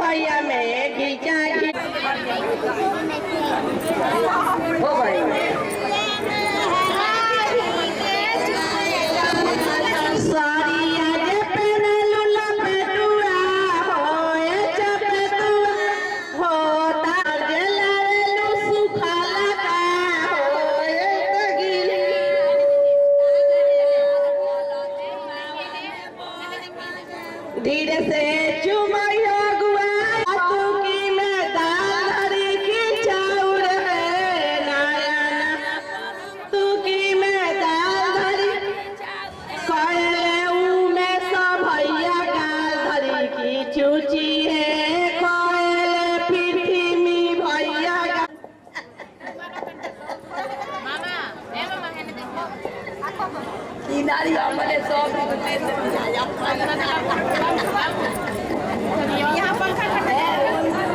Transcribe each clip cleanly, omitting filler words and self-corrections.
भैया में खींचा हो भाई धीरे से चुमाइयो गुआ की में दाल हरी की चाउर है नारायण तू की में दाल हरी कोयले में सब भैया गाल हरी की चूची है कोयले पीठी में भैया किनारी हमारे सब यहाँ पंखा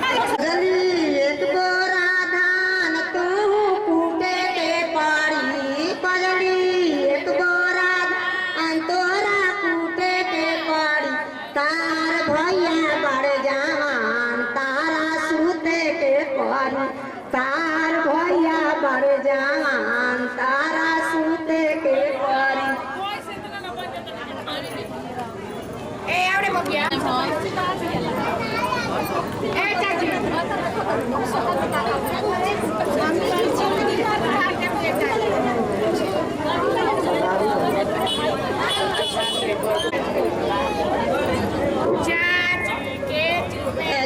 एक बोरा धान तू कूटे के पारी पलड़ी एक बोरा धान तोरा कूटे के पारी तार भैया बढ़ जवान तारा सूते के पारी तार भैया बढ़ जवान तारा सूते के पारी ए आवड़े बगिया ए चाची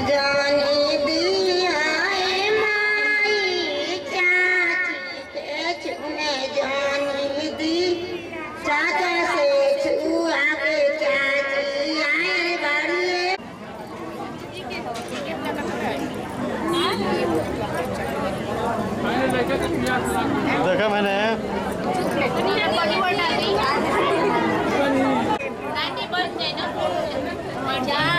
जानी दिया माई चाची के चुने जानी दी चाचा से छुआ के चाची आए बाड़ी देखा मैंने ना